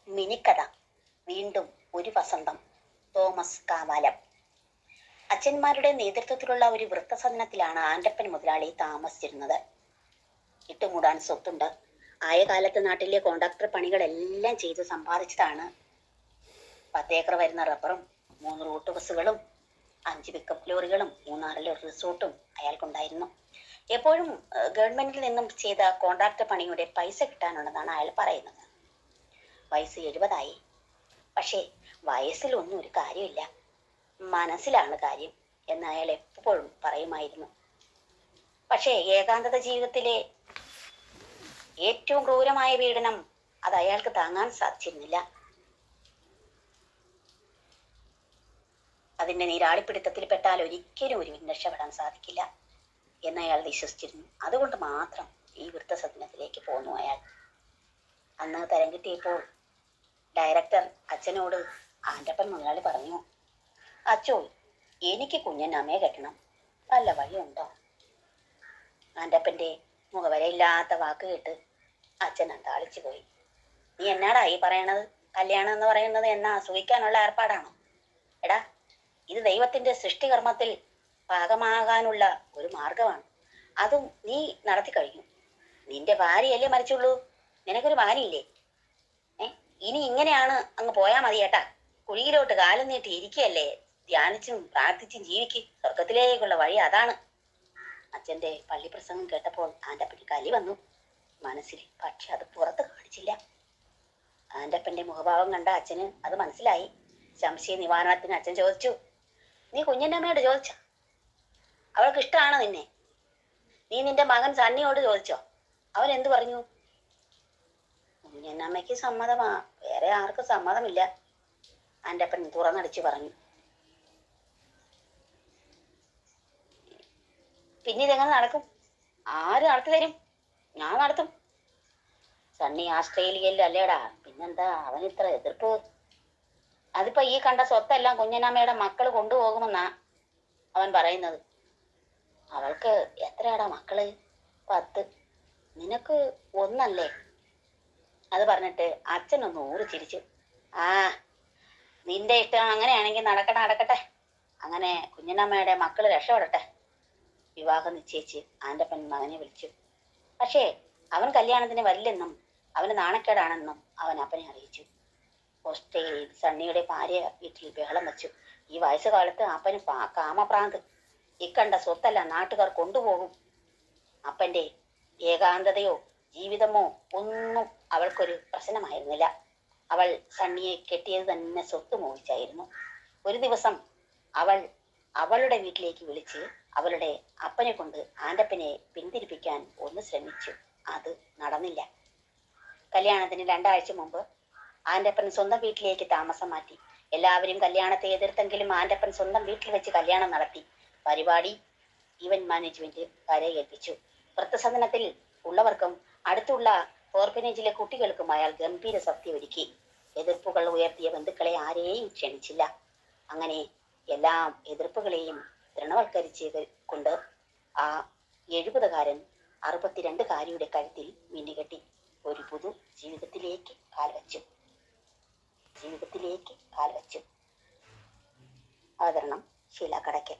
മിനിക്കഥ. വീണ്ടും ഒരു വസന്തം. തോമസ് കാവാലം. അച്ഛന്മാരുടെ നേതൃത്വത്തിലുള്ള ഒരു വൃദ്ധസദനത്തിലാണ് ആൻ്റപ്പൻ മുതലാളി താമസിച്ചിരുന്നത്. ഇട്ടുമൂടാൻ സ്വത്തുണ്ട്. ആയ കാലത്ത് നാട്ടിലെ കോൺട്രാക്ടർ പണികളെല്ലാം ചെയ്ത് സമ്പാദിച്ചതാണ്. 10 ഏക്കർ വരുന്ന റബ്ബറും 3 റൂട്ട് ബസ്സുകളും 5 പിക്കപ്പ് ലോറികളും 3-6 റിസോർട്ടും അയാൾക്കുണ്ടായിരുന്നു. എപ്പോഴും ഗവൺമെന്റിൽ നിന്നും ചെയ്ത കോൺട്രാക്ടർ പണിയുടെ പൈസ കിട്ടാനുണ്ടെന്നാണ് അയാൾ പറയുന്നത്. വയസ്സ് 70 പക്ഷേ വയസ്സിലൊന്നും ഒരു കാര്യമില്ല, മനസ്സിലാണ് കാര്യം എന്ന് അയാൾ എപ്പോഴും പറയുമായിരുന്നു. പക്ഷേ ഏകാന്തത ജീവിതത്തിലെ ഏറ്റവും ക്രൂരമായ പീഡനം അത് അയാൾക്ക് താങ്ങാൻ സാധിച്ചിരുന്നില്ല. അതിന്റെ നീരാളിപ്പിടുത്തത്തിൽപ്പെട്ടാൽ ഒരിക്കലും ഒരുവിന് രക്ഷപ്പെടാൻ സാധിക്കില്ല എന്ന് അയാൾ വിശ്വസിച്ചിരുന്നു. അതുകൊണ്ട് മാത്രം ഈ വൃദ്ധസദനത്തിലേക്ക് പോന്നു അയാൾ. അന്ന് തരം കിട്ടിയപ്പോൾ ഡയറക്ടർ അച്ഛനോട് ആൻ്റപ്പൻ മുതലാളി പറഞ്ഞു, അച്ചോ, എനിക്ക് കുഞ്ഞനമ്മയെ കെട്ടണം, വല്ല വഴിയുണ്ടോ? ആൻ്റപ്പന്റെ മുഖവരയില്ലാത്ത വാക്ക് കേട്ട് അച്ഛൻ അന്താളിച്ചു പോയി. നീ എന്നാടാ ഈ പറയണത്? കല്യാണം എന്ന് പറയുന്നത് എന്നാ അസൂയിക്കാനുള്ള ഏർപ്പാടാണോ? എടാ, ഇത് ദൈവത്തിന്റെ സൃഷ്ടികർമ്മത്തിൽ ഭാഗമാകാനുള്ള ഒരു മാർഗമാണ്. അതും നീ നടത്തി കഴിഞ്ഞു. നിന്റെ ഭാര്യയല്ലേ മരിച്ചുള്ളൂ, നിനക്കൊരു ഭാര്യയില്ലേ? ഇനി ഇങ്ങനെയാണ് അങ്ങ് പോയാ മതി കേട്ടാ. കുഴിയിലോട്ട് കാലം നീട്ടി ഇരിക്കുകയല്ലേ, ധ്യാനിച്ചും പ്രാർത്ഥിച്ചും ജീവിക്ക്, സ്വർഗത്തിലേക്കുള്ള വഴി അതാണ്. അച്ഛന്റെ പള്ളിപ്രസംഗം കേട്ടപ്പോൾ ആൻ്റപ്പന് കലി വന്നു മനസ്സിൽ. പക്ഷെ അത് പുറത്ത് കാണിച്ചില്ല. ആൻ്റപ്പന്റെ മുഖഭാവം കണ്ട അച്ഛന് അത് മനസ്സിലായി. സംശയ നിവാരണത്തിന് അച്ഛൻ ചോദിച്ചു, നീ കുഞ്ഞന്നമ്മയോട് ചോദിച്ച? അവൾക്ക് ഇഷ്ടമാണ് നിന്നെ? നീ നിന്റെ മകൻ സണ്ണിയോട് ചോദിച്ചോ? അവൻ എന്തു പറഞ്ഞു? കുഞ്ഞന്നമ്മയ്ക്ക് സമ്മതമാ, വേറെ ആർക്കും സമ്മതമില്ല, ആൻ്റപ്പൻ തുറന്നടിച്ചു പറഞ്ഞു. പിന്നെ ഇതെങ്ങനെ നടക്കും? ആര് നടത്തി തരും? ഞാൻ നടത്തും. സണ്ണി ആസ്ട്രേലിയയിൽ അല്ലേടാ, പിന്നെന്താ അവൻ ഇത്ര എതിർപ്പ്? അതിപ്പോ ഈ കണ്ട സ്വത്തെല്ലാം കുഞ്ഞനമ്മയുടെ മക്കള് കൊണ്ടുപോകുമെന്നാ അവൻ പറയുന്നത്. അവൾക്ക് എത്രയാടാ മക്കള്? 10. നിനക്ക് 1 അത് പറഞ്ഞിട്ട് അച്ഛനൊന്ന് ഊറി ചിരിച്ചു. ആ, നിന്റെ ഇഷ്ടം അങ്ങനെയാണെങ്കിൽ നടക്കട്ടെ. അങ്ങനെ കുഞ്ഞനമ്മയുടെ മക്കള് രക്ഷപ്പെടട്ടെ. വിവാഹം നിശ്ചയിച്ച് ആൻ്റപ്പൻ മകനെ വിളിച്ചു. പക്ഷേ അവൻ കല്യാണത്തിന് വരില്ലെന്നും അവന് നാണക്കേടാണെന്നും അവൻ അപ്പനെ അറിയിച്ചു. ഓസ്ട്രേലിയയിൽ സണ്ണിയുടെ ഭാര്യ വീട്ടിൽ ബഹളം വച്ചു. ഈ വയസ്സുകാലത്ത് അപ്പന് കാമപ്രാന്ത്. ഇക്കണ്ട സ്വത്തല്ല നാട്ടുകാർ കൊണ്ടുപോകും. അപ്പന്റെ ഏകാന്തതയോ ജീവിതമോ ഒന്നും അവൾക്കൊരു പ്രശ്നമായിരുന്നില്ല. അവൾ സണ്ണിയെ കെട്ടിയത് തന്നെ സ്വത്ത് മോഹിച്ചായിരുന്നു. ഒരു ദിവസം അവൾ അവളുടെ വീട്ടിലേക്ക് വിളിച്ച് അവളുടെ അപ്പനെ കൊണ്ട് ആൻ്റപ്പനെ പിന്തിരിപ്പിക്കാൻ ഒന്ന് ശ്രമിച്ചു. അത് നടന്നില്ല. കല്യാണത്തിന് 2 ആഴ്ച മുമ്പ് ആൻ്റപ്പൻ സ്വന്തം വീട്ടിലേക്ക് താമസം മാറ്റി. എല്ലാവരും കല്യാണത്തെ എതിർത്തെങ്കിലും ആൻ്റപ്പൻ സ്വന്തം വീട്ടിൽ വെച്ച് കല്യാണം നടത്തി. പരിപാടി ഇവന്റ് മാനേജ്മെന്റുകാരെ ഏൽപ്പിച്ചു. വൃദ്ധസദനത്തിൽ ഉള്ളവർക്കും അടുത്തുള്ള ഓർഫനേജിലെ കുട്ടികൾക്കും അയാൾ ഗംഭീര സദ്യ ഒരുക്കി. എതിർപ്പുകൾ ഉയർത്തിയ ബന്ധുക്കളെ ആരെയും ക്ഷണിച്ചില്ല. അങ്ങനെ എല്ലാ എതിർപ്പുകളെയും തൃണവൽക്കരിച്ച് കൊണ്ട് ആ 70കാരൻ 62കാരിയുടെ കഴുത്തിൽ മിന്നുകെട്ടി ഒരു പുതു ജീവിതത്തിലേക്ക് കാൽവച്ചു. അവതരണം ഷീല കടയ്ക്കൽ.